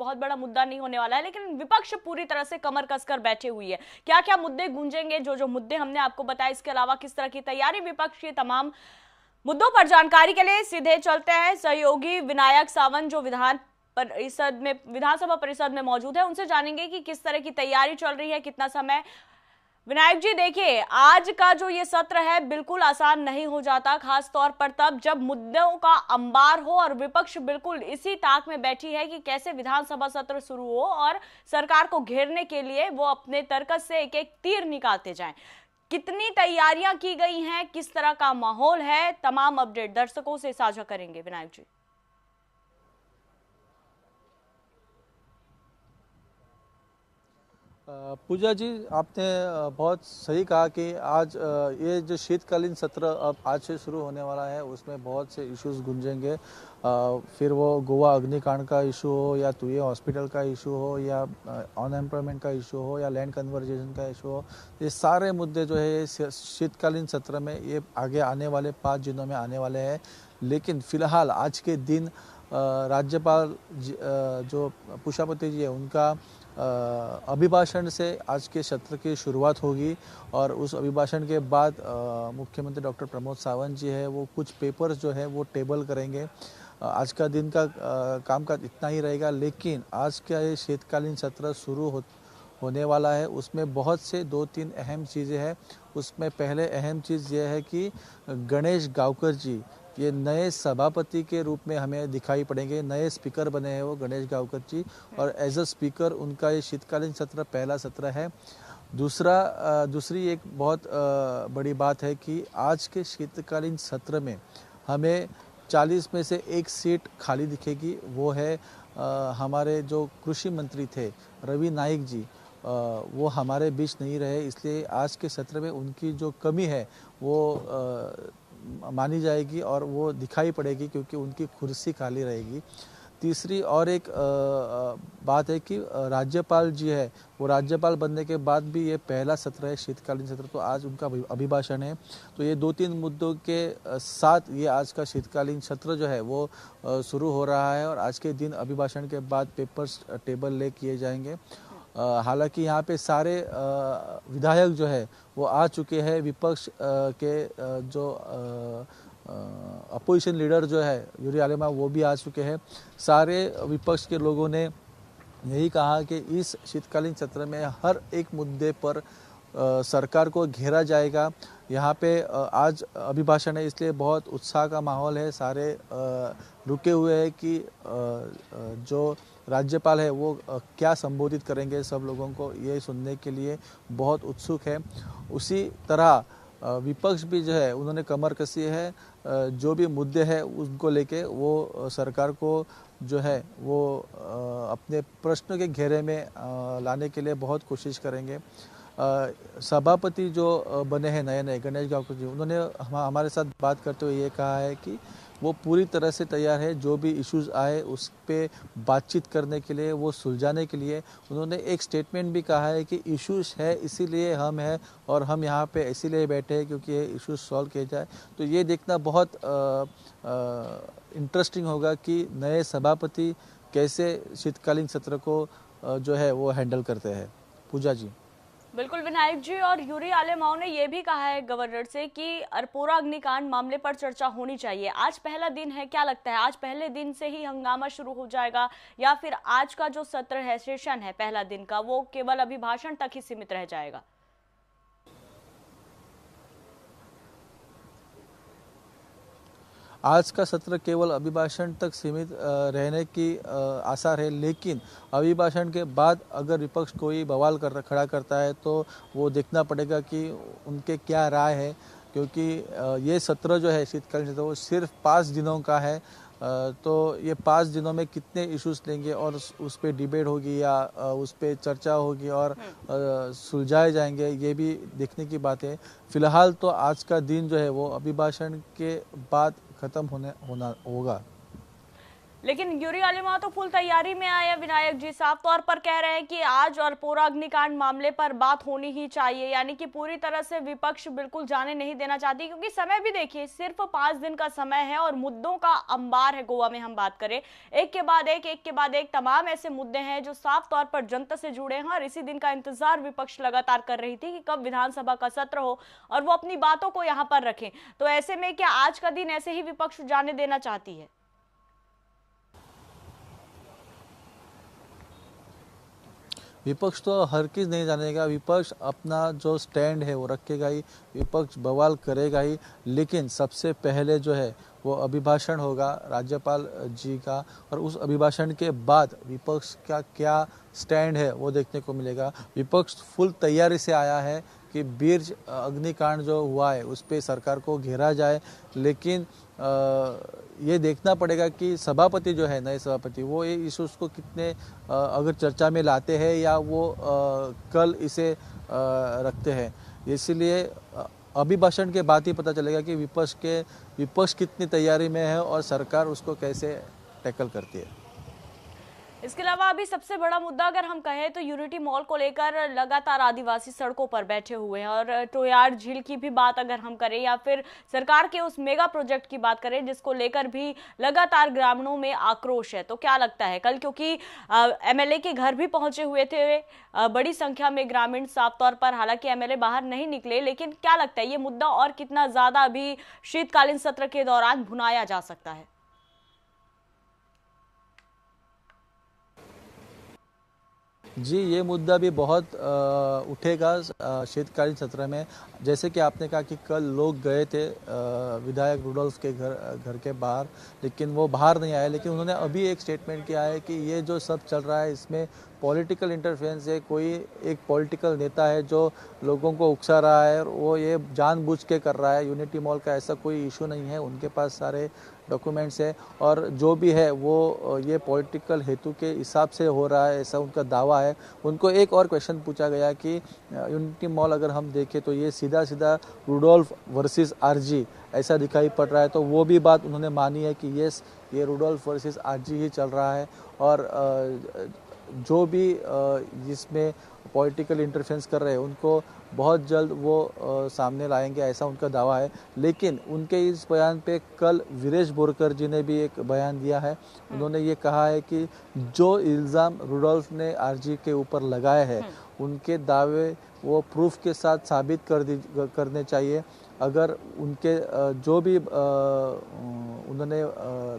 बहुत बड़ा मुद्दा नहीं होने वाला है, लेकिन विपक्ष पूरी तरह से कमर कसकर बैठे हुई है। क्या क्या मुद्दे गूंजेंगे, जो जो मुद्दे हमने आपको बताया, इसके अलावा किस तरह की तैयारी विपक्ष की, तमाम मुद्दों पर जानकारी के लिए सीधे चलते हैं सहयोगी विनायक सावंत, जो विधानसभा परिषद में मौजूद है। उनसे जानेंगे कि किस तरह की तैयारी चल रही है, कितना समय। विनायक जी, देखिए, आज का जो ये सत्र है बिल्कुल आसान नहीं हो जाता, खास तौर पर तब जब मुद्दों का अंबार हो और विपक्ष बिल्कुल इसी ताक में बैठी है कि कैसे विधानसभा सत्र शुरू हो और सरकार को घेरने के लिए वो अपने तर्कस से एक एक तीर निकालते जाएं। कितनी तैयारियां की गई हैं, किस तरह का माहौल है, तमाम अपडेट दर्शकों से साझा करेंगे विनायक जी। पूजा जी, आपने बहुत सही कहा कि आज ये जो शीतकालीन सत्र अब आज से शुरू होने वाला है, उसमें बहुत से इश्यूज गूंजेंगे। फिर वो गोवा अग्निकांड का इशू हो, या तुये हॉस्पिटल का इशू हो, या अनएम्प्लॉयमेंट का इशू हो, या लैंड कन्वर्जेशन का इशू हो, ये सारे मुद्दे जो है ये शीतकालीन सत्र में ये आगे आने वाले 5 दिनों में आने वाले हैं। लेकिन फिलहाल आज के दिन राज्यपाल जो पुष्पापति जी है, उनका अभिभाषण से आज के सत्र की शुरुआत होगी। और उस अभिभाषण के बाद मुख्यमंत्री डॉक्टर प्रमोद सावंत जी है, वो कुछ पेपर्स जो है वो टेबल करेंगे। आज का दिन का कामकाज इतना ही रहेगा। लेकिन आज का ये शीतकालीन सत्र होने वाला है, उसमें बहुत से 2-3 अहम चीज़ें हैं। उसमें पहले अहम चीज़ ये है कि गणेश गावकर जी ये नए सभापति के रूप में हमें दिखाई पड़ेंगे। नए स्पीकर बने हैं वो गणेश गावकर जी, और एज अ स्पीकर उनका ये शीतकालीन सत्र पहला सत्र है। दूसरी एक बहुत बड़ी बात है कि आज के शीतकालीन सत्र में हमें 40 में से एक सीट खाली दिखेगी। वो है हमारे जो कृषि मंत्री थे रवि नाइक जी, वो हमारे बीच नहीं रहे, इसलिए आज के सत्र में उनकी जो कमी है वो मानी जाएगी और वो दिखाई पड़ेगी, क्योंकि उनकी कुर्सी खाली रहेगी। तीसरी और एक बात है कि राज्यपाल जी है, वो राज्यपाल बनने के बाद भी ये पहला सत्र है शीतकालीन सत्र, तो आज उनका अभिभाषण है। तो ये 2-3 मुद्दों के साथ ये आज का शीतकालीन सत्र जो है वो शुरू हो रहा है। और आज के दिन अभिभाषण के बाद पेपर्स टेबल ले किए जाएंगे। हालांकि यहाँ पे सारे विधायक जो है वो आ चुके हैं। विपक्ष के जो अपोजिशन लीडर जो है यूरी आलेमा, वो भी आ चुके हैं। सारे विपक्ष के लोगों ने यही कहा कि इस शीतकालीन सत्र में हर एक मुद्दे पर सरकार को घेरा जाएगा। यहाँ पे आज अभिभाषण है, इसलिए बहुत उत्साह का माहौल है। सारे रुके हुए हैं कि जो राज्यपाल है वो क्या संबोधित करेंगे, सब लोगों को ये सुनने के लिए बहुत उत्सुक है। उसी तरह विपक्ष भी जो है उन्होंने कमर कसी है। जो भी मुद्दे हैं उनको लेके वो सरकार को जो है वो अपने प्रश्नों के घेरे में लाने के लिए बहुत कोशिश करेंगे। सभापति जो बने हैं नए नए गणेश गावकर जी, उन्होंने हमारे साथ बात करते हुए ये कहा है कि वो पूरी तरह से तैयार है। जो भी इश्यूज आए उस पे बातचीत करने के लिए, वो सुलझाने के लिए। उन्होंने एक स्टेटमेंट भी कहा है कि इश्यूज है इसीलिए हम हैं, और हम यहाँ पे इसीलिए बैठे हैं क्योंकि ये इश्यूज सॉल्व किए जाए। तो ये देखना बहुत इंटरेस्टिंग होगा कि नए सभापति कैसे शीतकालीन सत्र को जो है वो हैंडल करते हैं। पूजा जी। बिल्कुल विनायक जी, और यूरी आलेमाओ ने यह भी कहा है गवर्नर से कि अरपोरा अग्निकांड मामले पर चर्चा होनी चाहिए। आज पहला दिन है, क्या लगता है आज पहले दिन से ही हंगामा शुरू हो जाएगा, या फिर आज का जो सत्र है, सेशन है पहला दिन का, वो केवल अभिभाषण तक ही सीमित रह जाएगा? आज का सत्र केवल अभिभाषण तक सीमित रहने की आसार है। लेकिन अभिभाषण के बाद अगर विपक्ष कोई बवाल खड़ा करता है तो वो देखना पड़ेगा कि उनके क्या राय है, क्योंकि ये सत्र जो है शीतकालीन सत्र वो सिर्फ 5 दिनों का है। तो ये 5 दिनों में कितने इश्यूज लेंगे और उस पर डिबेट होगी या उस पर चर्चा होगी और सुलझाए जाएंगे, ये भी देखने की बात है। फिलहाल तो आज का दिन जो है वो अभिभाषण के बाद खत्म होना होगा। लेकिन यूरी आलिमा तो फुल तैयारी में आए हैं। विनायक जी साफ तौर पर कह रहे हैं कि आज और पूरा अग्निकांड मामले पर बात होनी ही चाहिए, यानी कि पूरी तरह से विपक्ष बिल्कुल जाने नहीं देना चाहती, क्योंकि समय भी देखिए सिर्फ 5 दिन का समय है और मुद्दों का अंबार है। गोवा में हम बात करें, एक के बाद एक तमाम ऐसे मुद्दे हैं जो साफ तौर पर जनता से जुड़े हैं और इसी दिन का इंतजार विपक्ष लगातार कर रही थी कि कब विधानसभा का सत्र हो और वो अपनी बातों को यहाँ पर रखें। तो ऐसे में क्या आज का दिन ऐसे ही विपक्ष जाने देना चाहती है? विपक्ष तो हर चीज नहीं जानेगा, विपक्ष अपना जो स्टैंड है वो रखेगा ही, विपक्ष बवाल करेगा ही। लेकिन सबसे पहले जो है वो अभिभाषण होगा राज्यपाल जी का, और उस अभिभाषण के बाद विपक्ष का क्या स्टैंड है वो देखने को मिलेगा। विपक्ष फुल तैयारी से आया है कि बीर्ज अग्निकांड जो हुआ है उस पर सरकार को घेरा जाए, लेकिन ये देखना पड़ेगा कि सभापति जो है, नए सभापति, वो ये इश्यूज को कितने अगर चर्चा में लाते हैं या वो कल इसे रखते हैं। इसलिए अभिभाषण के बाद ही पता चलेगा कि विपक्ष कितनी तैयारी में है और सरकार उसको कैसे टैकल करती है। इसके अलावा अभी सबसे बड़ा मुद्दा अगर हम कहें तो यूनिटी मॉल को लेकर लगातार आदिवासी सड़कों पर बैठे हुए हैं, और टोयार झील की भी बात अगर हम करें या फिर सरकार के उस मेगा प्रोजेक्ट की बात करें जिसको लेकर भी लगातार ग्रामीणों में आक्रोश है। तो क्या लगता है कल, क्योंकि एमएलए के घर भी पहुंचे हुए थे बड़ी संख्या में ग्रामीण साफ तौर पर, हालांकि एमएलए बाहर नहीं निकले, लेकिन क्या लगता है ये मुद्दा और कितना ज्यादा अभी शीतकालीन सत्र के दौरान भुनाया जा सकता है? जी, ये मुद्दा भी बहुत उठेगा शीतकालीन सत्र में। जैसे कि आपने कहा कि कल लोग गए थे विधायक रुडोल्फ के घर के बाहर, लेकिन वो बाहर नहीं आए। लेकिन उन्होंने अभी एक स्टेटमेंट किया है कि ये जो सब चल रहा है इसमें पॉलिटिकल इंटरफेरेंस है, कोई एक पॉलिटिकल नेता है जो लोगों को उकसा रहा है और वो ये जानबूझ के कर रहा है। यूनिटी मॉल का ऐसा कोई इशू नहीं है, उनके पास सारे डॉक्यूमेंट्स है और जो भी है वो ये पॉलिटिकल हेतु के हिसाब से हो रहा है, ऐसा उनका दावा है। उनको एक और क्वेश्चन पूछा गया कि यूनिटी मॉल अगर हम देखें तो ये सीधा सीधा रुडोल्फ वर्सेस आरजी ऐसा दिखाई पड़ रहा है, तो वो भी बात उन्होंने मानी है कि यस, ये रुडोल्फ वर्सेस आरजी ही चल रहा है और जो भी इसमें पॉलिटिकल इंटरफेरेंस कर रहे हैं उनको बहुत जल्द वो सामने लाएंगे, ऐसा उनका दावा है। लेकिन उनके इस बयान पे कल वीरेश बोरकर जी ने भी एक बयान दिया है। उन्होंने ये कहा है कि जो इल्ज़ाम रुडोल्फ ने आरजी के ऊपर लगाए हैं उनके दावे वो प्रूफ के साथ साबित करने चाहिए। अगर उनके जो भी उन्होंने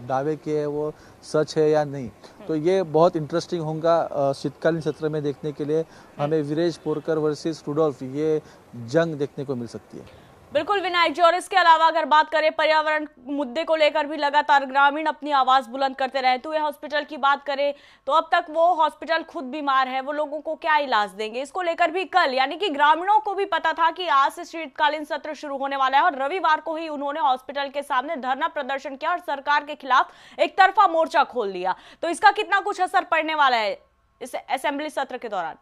दावे किए वो सच है या नहीं, तो ये बहुत इंटरेस्टिंग होगा शीतकालीन सत्र में देखने के लिए। हमें वीरेश बोरकर वर्सेस रुडोल्फ ये जंग देखने को मिल सकती है। बिल्कुल विनायक जी, और इसके अलावा अगर बात करें पर्यावरण मुद्दे को लेकर भी लगातार ग्रामीण अपनी आवाज बुलंद करते रहे। तो ये हॉस्पिटल की बात करें तो अब तक वो हॉस्पिटल खुद बीमार है, वो लोगों को क्या इलाज देंगे, इसको लेकर भी कल, यानी कि ग्रामीणों को भी पता था कि आज से शीतकालीन सत्र शुरू होने वाला है और रविवार को ही उन्होंने हॉस्पिटल के सामने धरना प्रदर्शन किया और सरकार के खिलाफ एक तरफा मोर्चा खोल दिया। तो इसका कितना कुछ असर पड़ने वाला है इस असेंबली सत्र के दौरान?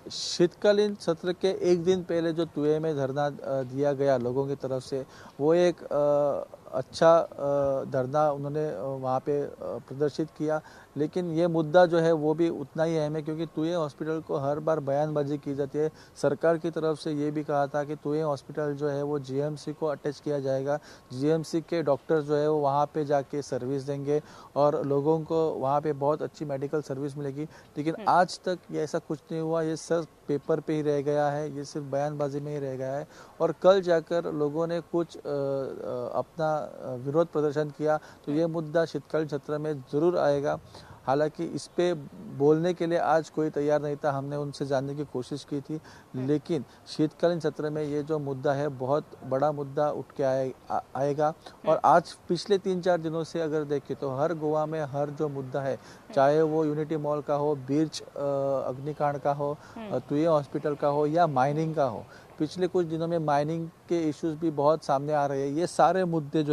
शीतकालीन सत्र के एक दिन पहले जो तुए में धरना दिया गया लोगों की तरफ से, वो एक अच्छा धरना उन्होंने वहाँ पे प्रदर्शित किया। लेकिन ये मुद्दा जो है वो भी उतना ही अहम है, क्योंकि तुए हॉस्पिटल को हर बार बयानबाजी की जाती है। सरकार की तरफ से ये भी कहा था कि तुए हॉस्पिटल जो है वो जीएमसी को अटैच किया जाएगा, जीएमसी के डॉक्टर जो है वो वहाँ पे जाके सर्विस देंगे और लोगों को वहाँ पे बहुत अच्छी मेडिकल सर्विस मिलेगी। लेकिन आज तक ये ऐसा कुछ नहीं हुआ, ये सिर्फ पेपर पे ही रह गया है, ये सिर्फ बयानबाजी में ही रह गया है। और कल जाकर लोगों ने कुछ अपना विरोध प्रदर्शन किया, तो ये मुद्दा शीतकालीन सत्र में ज़रूर आएगा। हालांकि इस पे बोलने के लिए आज कोई तैयार नहीं था, हमने उनसे जानने की कोशिश की थी, लेकिन शीतकालीन सत्र में ये जो मुद्दा है बहुत बड़ा मुद्दा उठ के आएगा। और आज पिछले 3-4 दिनों से अगर देखें तो हर गोवा में हर जो मुद्दा है, चाहे वो यूनिटी मॉल का हो, बीर्ज अग्निकांड का हो, तुए हॉस्पिटल का हो या माइनिंग का हो, पिछले कुछ दिनों में माइनिंग के इश्यूज भी बहुत सामने आ रहे हैं। ये सारे मुद्दे जो